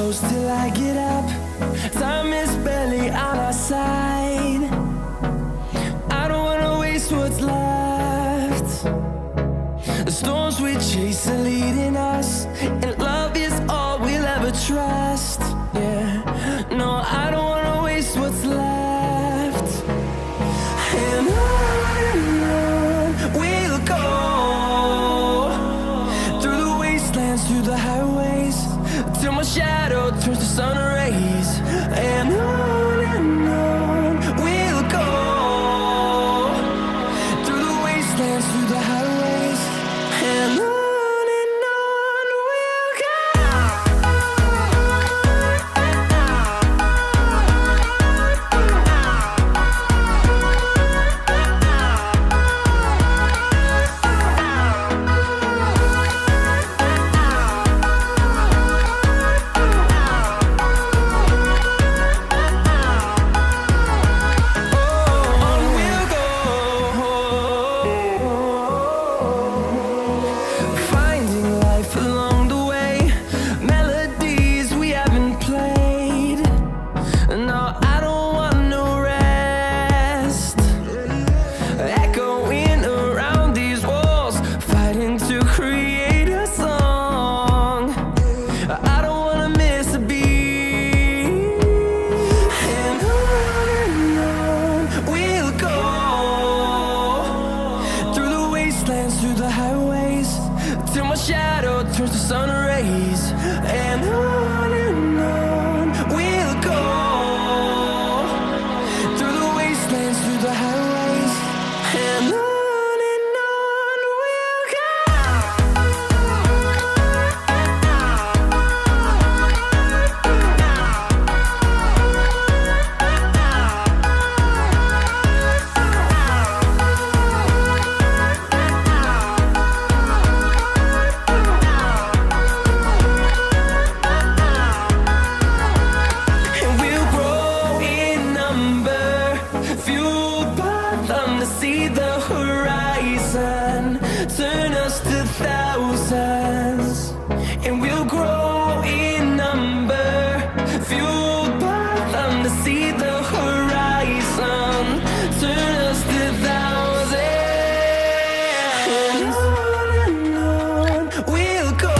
close till I get up. Time is barely on our side. I don't wanna waste what's left. The storms we chase are leading us, and love is all we'll ever trust. Yeah, no, I don't wanna waste what's left. And on we'll go, through the wastelands, through the highways, till my shadow turns to sun rays. And on we'll go, through the wastelands, through the highways, and on we'll go. Through the highways, till my shadow turns to sun rays. And on we'll go, through the wastelands, through the highways, and on we'll go. See the horizon, turn us to thousands, and we'll grow in number, fueled by them to see the horizon, turn us to thousands. And on we'll go,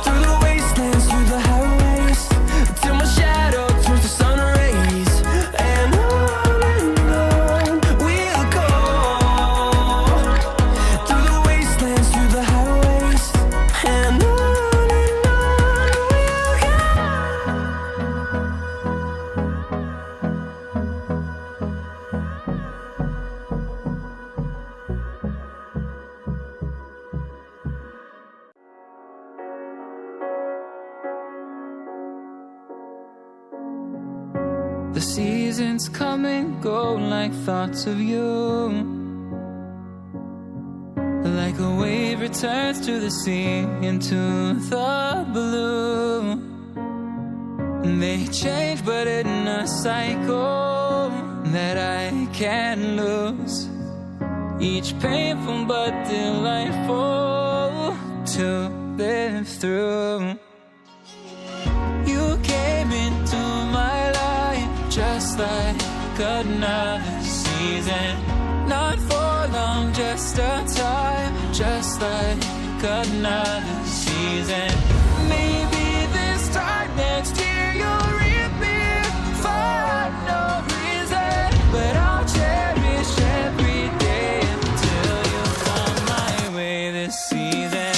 through the wastelands, through the highways, till my shadow turns to sun rays. And the seasons come and go like thoughts of you, like a wave returns to the sea into the blue. They change but in a cycle that I can't lose, each painful but delightful to live through. You came into my life just like another season, not for long, just a time, just like another season. Maybe this time next year you'll reappear for no reason, but I'll cherish every day until you come my way this season.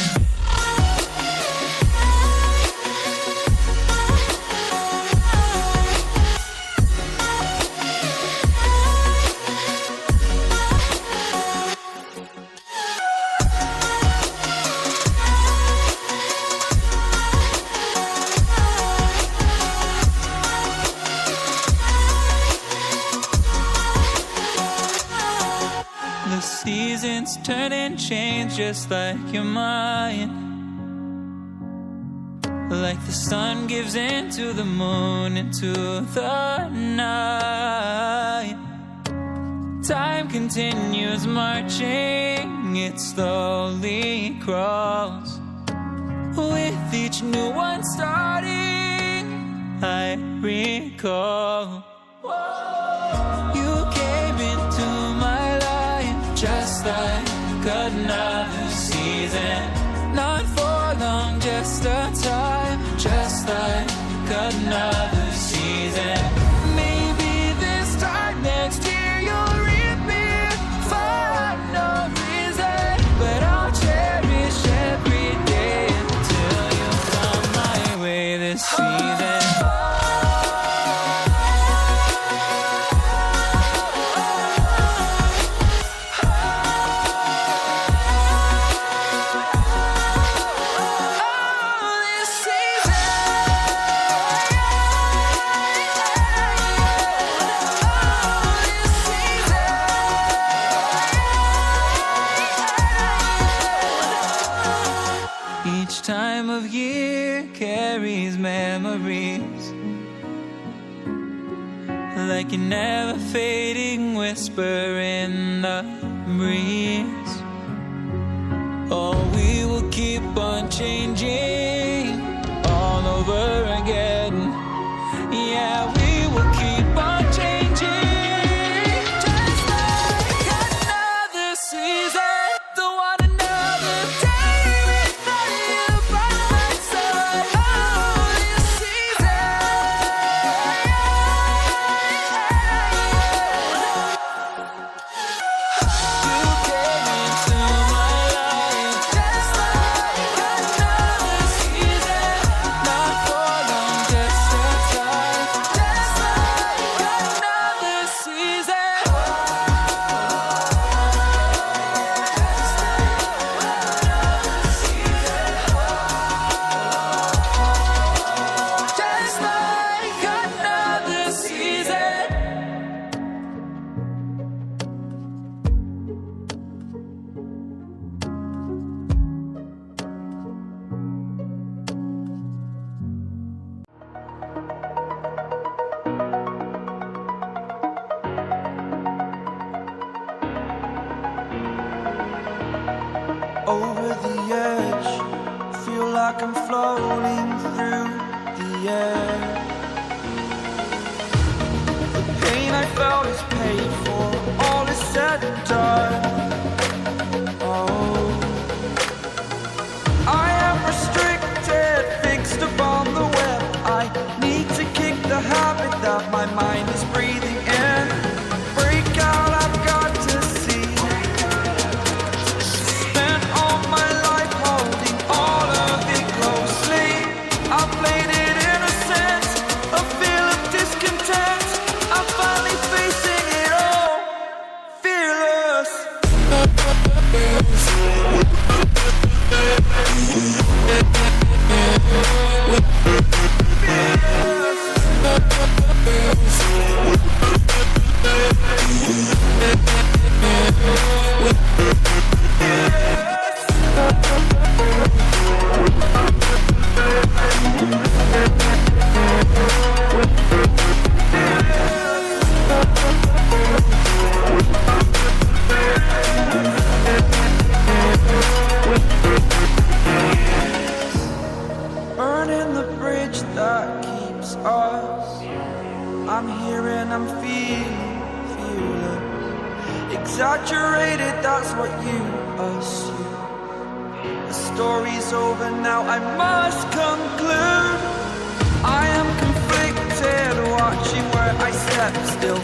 The seasons turn and change just like your mind, like the sun gives into the moon, into the night. Time continues marching, it slowly crawls, with each new one starting, I recall you came into my life just like another season. Not for long, just a time, just like another season. Maybe this time next year you'll reappear for no reason, but I'll cherish every day until you come my way this season. Each time of year carries memories, like a never fading whisper in the breeze. Oh, we will keep on changing all over again. Yeah, we will keep on changing, just like another season. Don't want another day without you by my side. Oh, this season. You came into my life just like another season. Not for long, just a time, just like another season. Just like another season. Over the edge, feel like I'm floating through the air. The pain I felt is paid for, all is said and done. Oh, I am restricted, fixed upon the web. I need to kick the habit that my mind is breathing in. Break out, I've got to see. Spent all my life holding all of it closely. I played it innocent, a feel of discontent. I'm finally facing it all, fearless. Burning the bridge that keeps us. I'm here and I'm feeling fearless. Exaggerated, that's what you assume. The story's over now, I must conclude. I am conflicted, watching where I step still.